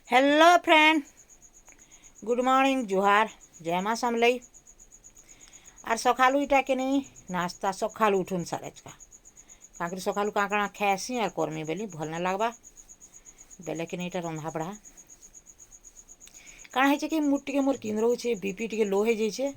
Hello friend, good morning, जुहार, जय माँ Samalei. Are सकालू इटा के नहीं नाश्ता सकालू उठुन सारेज का काकरी सकालू काकड़ा खाएसी और कर्मी बेली भल ना लगवा बेले के नहीं रंधा पड़ा काण है कि मुड टे मोर किन रोचे बीपी टे लो हो जाइए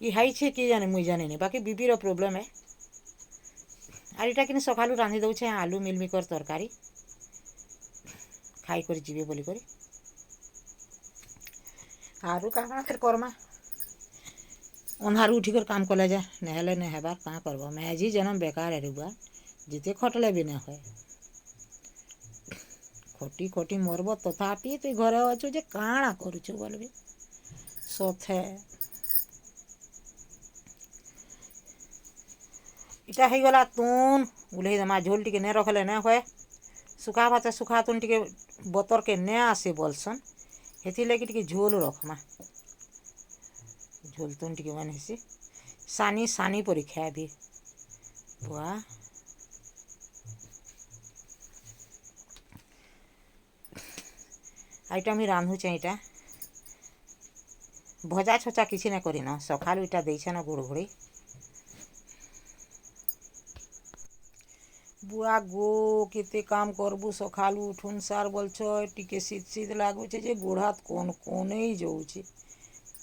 ये है कि जाने मुई जाने नहीं बाकी बीपी रो प्रॉब्लम है। आर इटा कि सकालू रांधि दौचे आलू मिलमिकर तरकारी खाई कर जीवे बोली करी आरु काଣା फिर करमा अन्धारू उठिकर काम कले जा नहेले नहीं हेबार कहाँ करब मैं जी जन्म बेकार है बुआ जिते खटले भी ना है खटी खटी मरब तथापि तु घरे अच्छु जे काଣା करुछु बोलबी सथे इटा हो गला तुन उल्हे दमा झोल टिके नहीं रखले नहीं हुए सुखा भात सुखा तुन टिके बतर के नहीं आसे बोलसन हेथी लगी टिके झोल रखमा झोल तुन टिके मन हेसी सानी सानी परी खाबी बुआ आईटा मुई रांधुचे इटा भजा छचा किसी ना करी न सकालू इटा देइछे न गुड़ घुड़ी बुआ गो केते काम करबू सकालू उठुन सार बोलछ टिके शीत शीत लागुचे जे गोड़ हाथ कोन कोने ही जाऊचे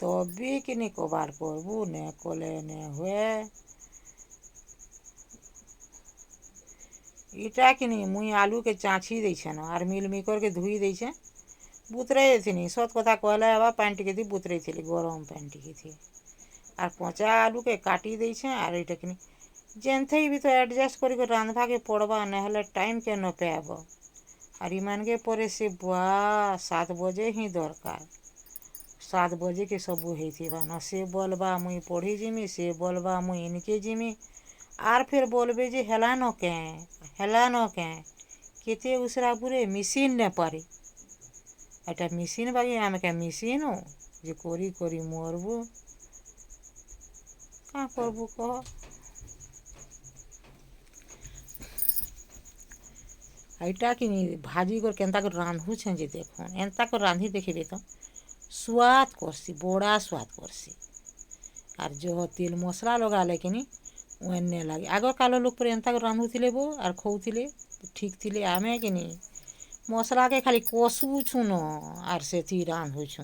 तबे कि नहीं कबार करबू ने कले ने हुए इटा कि नहीं मुई आलू के चाँछी देछे न आर मिल मिकर के धुई देछे बुतरे थी सत कथा कहले हवा पानी टिके थी बुतरे थी गरम पानी टिके थी आर पचा आलू के काटी देछे आर इटा कि जेनथे भी तो एडजस्ट कर रांधवा के पड़वा नहले टाइम के न पेब और ईमान के परे से बुआ 7 बजे ही दरकार 7 बजे के सब होइथिबा न से बोलबा मुई पढ़ी जिमी से बोलबा मुई इनके जिमी आर फिर बोलबे जे हेला न के केते उसरा बुरे मिसिन ने पारे एटा मिसिन बागी आम के मिसिन हो जे करी करी मरबू का करबू कह एटा कि भाजी कर केन्ता कर रांधुछे जे देखुन एन्ता कर रांधि देखिबे तो स्वाद करसी बड़ा स्वाद करसी आर जो तेल मसला लगाले कि ओने लगे आगर कालो लोग पर एन्ता कर रांधुथिले बो आर खौथिले ठीक थिले आमे कि मसला के खाली कषुछु न आर से थी रांधुछु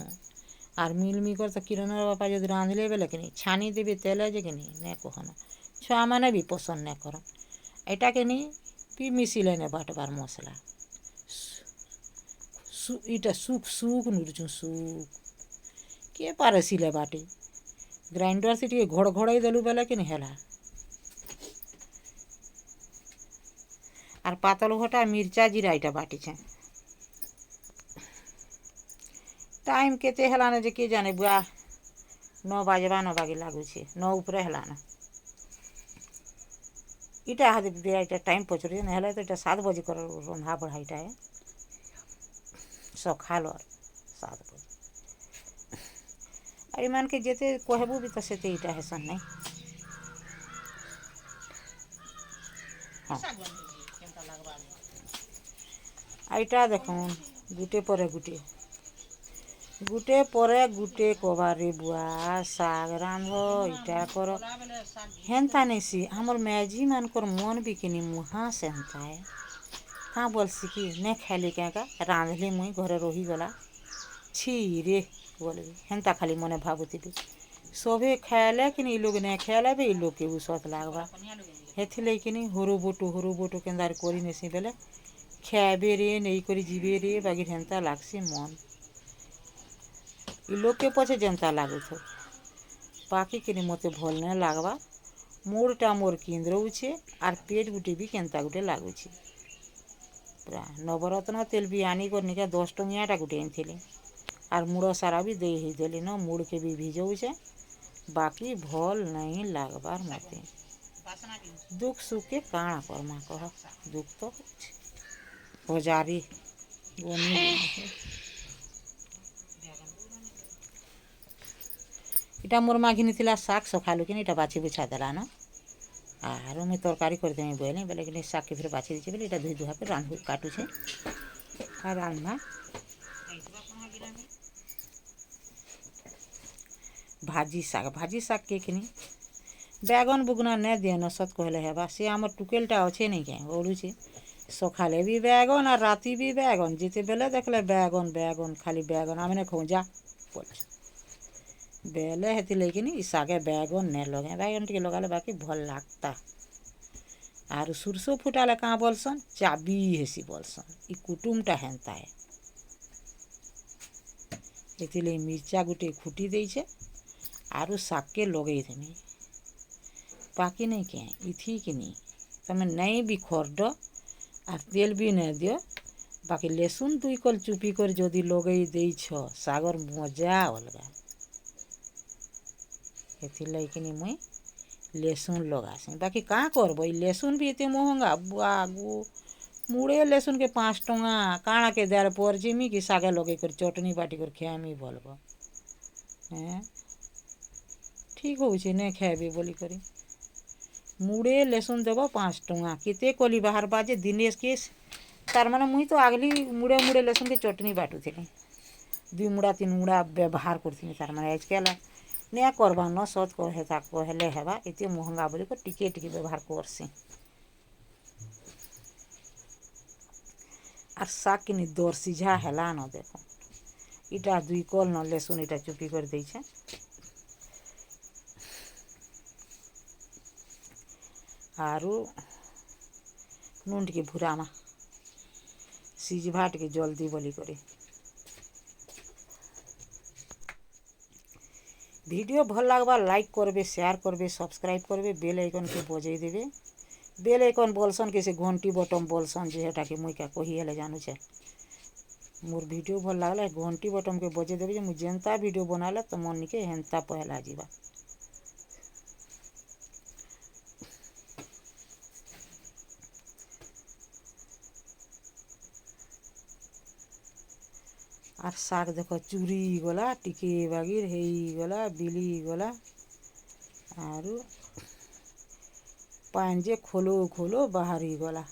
आर मिलमिकर तो किरण बापा जदि रांधले बेले कि छानी देबे तेले जे कि नहीं कहना छुआ मैंने भी पसंद नहीं करन एटा के पी मिसिले ने बाटबार मसला इटा सुख सुख नुरछुं सुख के पारे सिले बाटी ग्राइंडर से टे घोड़ घोड़ाई देलु बेले कि हेला आर पातल घटा मिर्चा जीरा इटा बाटी छे टाइम केते हेला न जे के जाने बुआ 9 बाजबा 9 बागे लागुछे 9 ऊपरे हेला न इटा हाथ दिया इटा टाइम पचरे न हेला तो इटा 7 बजे कर रंधा बढ़ा इटा है सखाल 7 बजे अरे मान के जेते कहबू भी तो सेते इटा है सन नहीं हाँ आईटा देखुन गुटे परे गुटे गुटे परे गुटे कबारे बुआ साग रांध इटा कर हेन्ता नहीं सी हमर मैजी मानकर मन भी कि मुहा से हेन्ता है कहाँ बोलसी कि नहीं खाली क्या रांधले मुई घरे रही गला छी रे बोलबी हेन्ता खाली मने भावुथी सभे खाएले कि लोग नहीं खाएले भी लोग के उसत लागबा हेथिले कि हरु बोटू केन्दार करी नेसी बेले खाबे रे नहीं करी जीवे रे बागी हेन्ता लागसी मन लोग के पछे जनता लागुथ बाकी कि मते भल नहीं लागबा मुड़टा मोर किंद रोचे आर पेट गुटे भी केन्ता गुटे लागुछे पूरा नवरत्न तेल भी आनी कर निका 10 टंगियाटा गुटे आनी आर मुड़ सारा भी दे ही देली न मुड़ के भी भिजौछे बाकी भल नहीं लागबार मते दुख सुख के काଣା करमा कह दुख तो हजारी इटा मोर माँ घिनी शाग सखालु कि इटा बाछी बुछा देला न आर मुई तरकारी करदेमी बोले बेले कि शाग के फिर बाछी दीचे बोले इटा धुई धुआ के रांधु काटुछे आर रांधमा भाजी शाग के किनी बैगन बुगना नहीं दिए सत कहले हेबा से आम टुकेलटा अच्छे नहीं क्या ओढ़ुचे सकाले भी बैगन और राति भी बैगन जिते बेले देखले बैगन बैगन खाली बैगन आम खोजा बेले हेती लेकिन शागे बैगन नहीं लगे बैगन टे लगाले बाकी भल लगता आर सुरसो फुटाले कहाँ बोलसन चाबी हेसी बोलसन इ कुटुमटा हेन्ता है एथिले मिर्चा गुटे खुटी देइछे आरु शाग के लगे देमी बाकी नहीं क्या इथी कि नहीं तमें नहीं भी खरड और तेल भी नहीं दियो बाकी लेसुन दुई कल चुपी कर जदि लगे देइछ शागर मजा अलगा एथिलागि मुई लेसुन लगासी बाकी कहाँ करब लेसुन भी एते महंगा आगू मुड़े लेसुन के 5 टंगा काଣା के देर पर जिमी कि शागे लगे कर चटनी बाटी कर खाएमी भलबा हैं ठीक होउछे नहीं खाएबे बोली करी मुड़े लेसुन देव 5 टंगा केते कली बाहर बाजे दिनेश के तार माने मुई तो आगली मुड़े मुड़े लेसुन के चटनी बाटुथिली 2 मुड़ा 3 मुड़ा व्यवहार करथिनी तार माने आजकल नहीं करबा न सत कहे कहले हेबा एते महंगा बोली को टिके टिके व्यवहार करसी আর শাক কিনি দর সিঝা হেলা ন দেখুন এটা 2 কল ন লেসুন এটা চুপি করে দিয়েছে आरु नुन टिके भुरामा सिझवा टिके जल्दी बोली करे वीडियो भल लगवा लाइक करबे शेयर करबे सब्सक्राइब करबे बेल आइकन के बजाई देबे बेल आइकन बोलसन के से घंटी बटन बोलसन जे हेटा के मुई का कही हेले जानू छे मोर वीडियो भल लागले घंटी बटन के बजे देबे जे मुई जेंता वीडियो बनाले तो मन के हेंता पहला जीवा আর শাক দেখো চুরি গলা টিকে বাগির হেই গলা বিলি গলা आरु पान जे खोलो खोलो बाहरी गला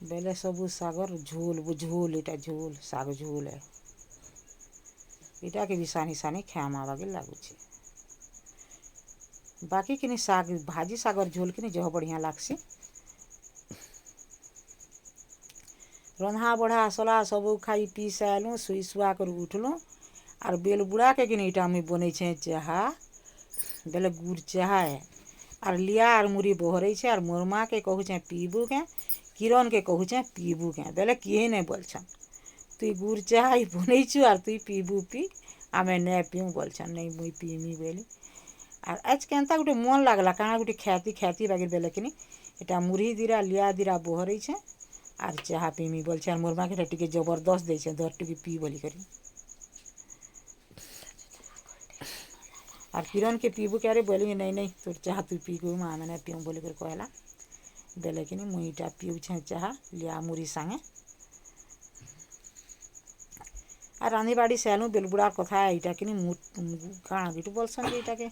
बेले सबू सागर झोल इटा झोल साग झोल है इटा के भी सानी सानी खामा बागे लागुचे बाकी किनी साग भाजी सागर झोल किनी जह बढ़िया लागसी रंधा बढ़ा सला सबू खाई पी सालू सुई सुआ कर उठलूँ और बेल बुड़ा के किनी इटा में बने छे चाहा बेले गुड़ चाह है और लिया और मुड़ी बहरे छे और मोर माँ के कहू छे पीबू के किरण के कहू छे पीबू के बेले किए नहीं बोलछन तुई गुड़ चाह बनईचु और तुई पीबू पी आमे नहीं पीऊँ बोलछन नहीं मुई पीमी बोली और आज केनता गोटे मन लागला काना गोटे ख्याति ख्याति बागे बेले किनी इटा मुढ़ी दिरा लिया दिरा बहरे छे और चाह पीमी बोलछे और मोर माँ के टिके जबरदस्त दे छे 10 टुकी पी बोली करी और किरण के पीबू क्या बोली नहीं नहीं तोर चाह तू पी गो माँ मैंने पीऊँ बोली कर कहला बेले कि मुईटा पीऊ छे चाह लिया मुड़ी सांगे और रांधी बाड़ी सेलू बेलबुड़ा कथा यहाँ कि काଣା बिटू बोलसन यहाँ के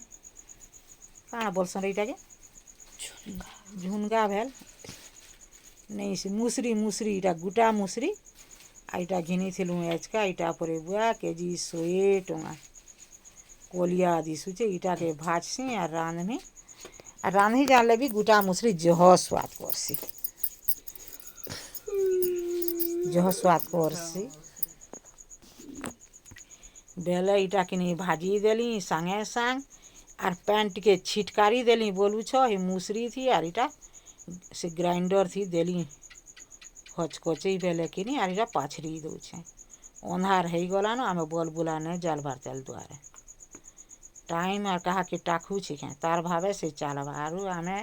काଣା बोलसन यहाँ के झुनगा भेल नहीं से मुसरी मुसरी यहाँ गुटा मुसरी यहाँ घिनी थिलू एचका यहाँ पर बुआ केजी 100 टंगा कोलिया दिशुचे इटा के भाजसी और रांधी जानले भी गुटा मुसरी जह स्वाद करसी बेले इटा किनी भाजी देली संगे संग और पैंट के छिटकारी देली बोलू छो ही मुसरी थी और इटा से ग्राइंडर थी देली हचकचे बेले किनी और इटा पाछरी दौछे अंधार हो गला न आमे बोल बुलाने जाल बार तेल द्वारे टाइम और कहा कि टाकू छिके तार भावे से चलबा आरु आमे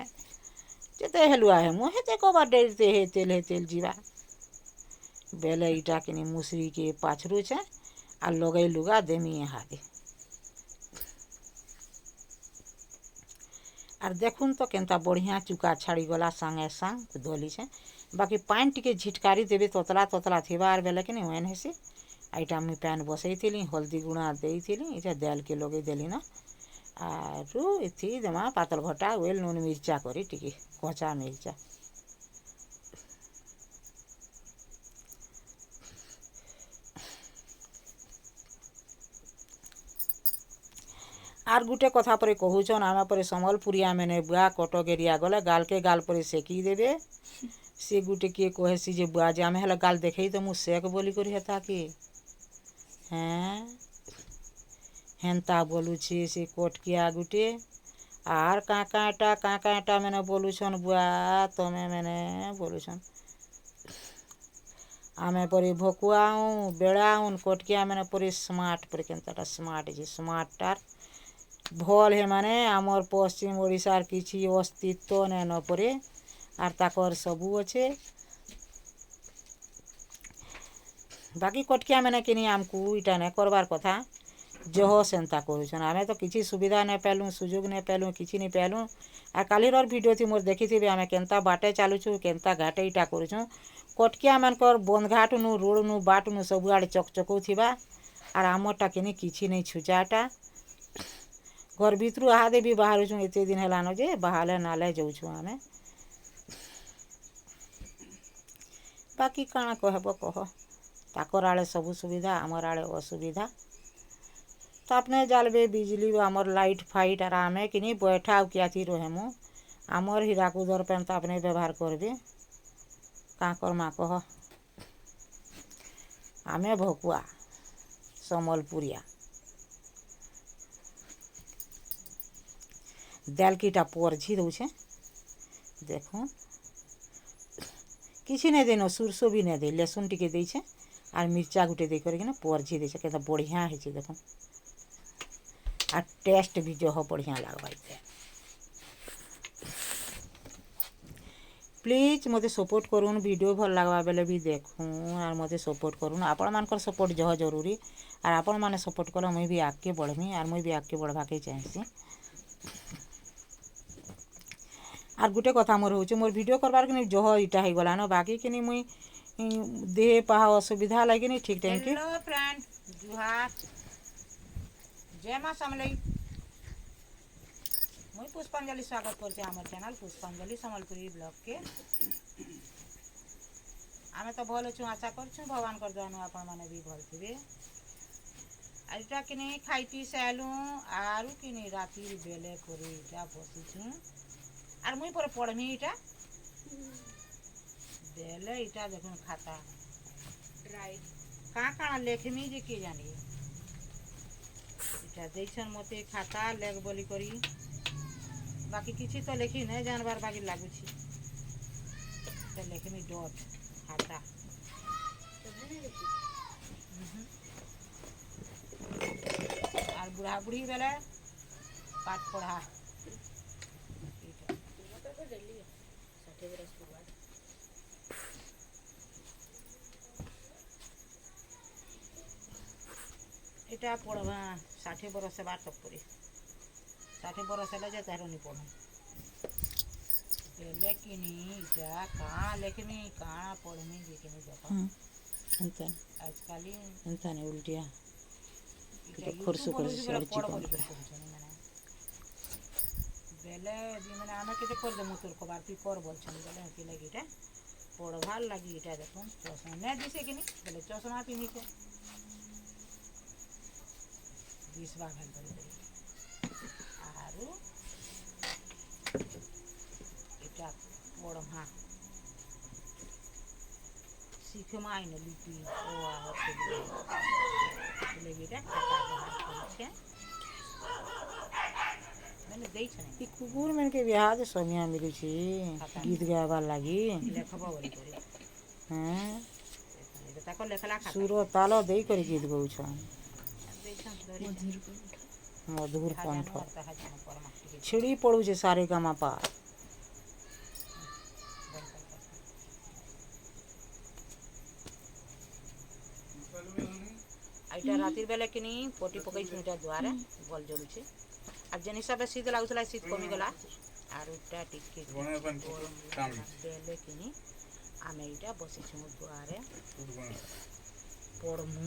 जेते हेलुआ है मुहे ते को बार डरते हे तेल जीवा बेले इटा किनी मुसरी के पाछरू छे आ लगे लुगा देमी हादे और देखुन तो केनता बढ़िया चुका छाड़ी गला संगे संग धोली छे बाकी पानी टिके झिटकारी देवे तोतला तोतला थीबा आर बेले किनी ओहन हेसी आइटा मुई पैन बसैथिली हल्दी गुणा देइथिली इटा दाल के लगे देली ना आरु इथी जमा पातल घटा वेल नून मिर्चा करी टिके कच्चा मिर्चा आर गुटे कथा पर कहूचन आमे पर संबलपुरिया मैंने बुआ कटक एरिया गले गाल के गाल पर सेकी देबे से गुटे किए कहसी जे बुआ जे आमे हेला गाल देखई तो मु सेक बोली करी हेता कि हैं हेन्ता बोलुछे से कोटकिया गुटे आर काकाटा मैंने बोलुछन बुआ तमे मैंने बोलुछन आमे परी भकुआऊँ बेड़ाऊँ कोटकिया मैंने परी स्मार्ट पर केनताटा स्मार्ट जे स्मार्टार भल हे माने आमर पश्चिम ओडिशार किछि अस्तित्व ने न परे आर ताकर सबू अच्छे बाकी कोटकिया मैंने किनी आमको इटा ने करबार कथा जह सेन्ता करुछन आमे तो किछि सुविधा नहीं पालू सुजोग नहीं पालू किछि नहीं पालू आ कालीर वीडियो थी मोर देखी आमे केनता बाटे चलुछु केनता घाटे इटा करुछु कोटकिया मानकर बंद घाट नु रोड नु बाट नु सब आड़े चकचकौ थिबा आर आमरटा किनी किछि नहीं छुचाटा घर भितरू आहादे भी बाहरुछु एते दिन हेलानो जे बाहाले नाले जाउछु आमे बाकी काଣା कहब कह ताकर आड़े सब सुविधा आमर आड़े असुविधा तो अपने जालबे बिजली आमर लाइट फाइट आर आमे किनी बैठा किया थी रहेमु आमर हीराकुदर पेन तो अपने व्यवहार करबे का करमा कह आमे भकुआ संबलपुरिया देल कीटा परझी दौछे देखो किसी नहीं देनो सुरसो भी नहीं दे लहसुन टिके देछे आर मिर्चा गुटे दे करके ना परझी देछे केता बढ़िया हेछे देखो आ टेस्ट भी जो बढ़िया लागबा प्लीज मते सपोर्ट करूँ वीडियो भल लगवा बेले भी देखूँ और मते सपोर्ट करूँ आपण मानकर सपोर्ट जह जरूरी और आपण माने सपोर्ट कले मुई भी आगे बढ़मी और मुई भी आगे बढ़वा के चाहसी आर गुटे कथा मोर होचे मोर वीडियो करबार कि जह इटा हो गला न बाकी कि मुई देह पाह असुविधा लगे नहीं ठीक टाइम के हेलो फ्रेंड जुहार जय मां समलई मुई पुष्पांजलि स्वागत करछे हमर चैनल पुष्पांजलि संबलपुरी ब्लॉग के आमे तो भल अछु आशा करछु भगवान कर दयानु आपण माने भी भल थिबे आइटा किनी खाई पी सालू आरु किनी राती बेले करे इटा बसिछु आर मुई पर पढ़मी इटा बेले इटा देखुन खाता राइट का लेखमी जे के जानी इटा देखछन मते खाता लेख बोली करी बाकी किछि तो लेखी नहीं जानबार बाकी लागुछि तो लेखमी डॉट खाता आर बुढ़ा बुढ़ी बेले पाठ पढ़ा इटा पढ़वा 60 बरस बार तक पड़ी 60 बरस है जे तारो नहीं पढ़ू लेकिन इटा कहाँ लेखमी कहाँ पढ़मी जे कि देखो आजकल इंता ने उल्टिया खुरसु कर पढ़ बोली बेले मैंने आमे के कर देमु तोर कबार तू कर बोलछन बेले कि लगी इटा पढ़वार लगी इटा देखो चश्मा नहीं दिसे कि नहीं बेले चश्मा पिनी के 20 बार भेल पड़ी आरु इटा पढ़मा सीखमा इन लिपि ओ आहत लगी इटा खाता बाहर करछे मैंने देई छने ई कुकुर मन के बियाह सोमिया मिलु छी गीत गावा लागी लेखबा बोली करी हैं एटा ताको लेखला खाता सुरो तालो देई करी गीत गाउ छ मधुर कंठ छिड़ी पड़ू छे सारे गामा पा आइटा रातिर बेले किनी पोटी पकई छुटा द्वारे बल जलु छे अब जन हिसाब से शीत लागुला शीत कमी गला आर उटा टिके बेले किनी आमे इटा बसी छु द्वारे पड़मु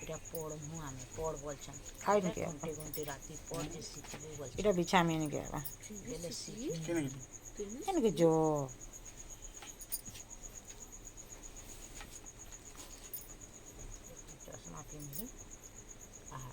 इटा पड़मु आमे पड़ बोलछन खाइ न के घंटे घंटे राती पड़ जे सिखबु बोल इटा बिछा में न के बेले सीख केन के जो चश्मा ପିନ୍ଧିକି ଆହା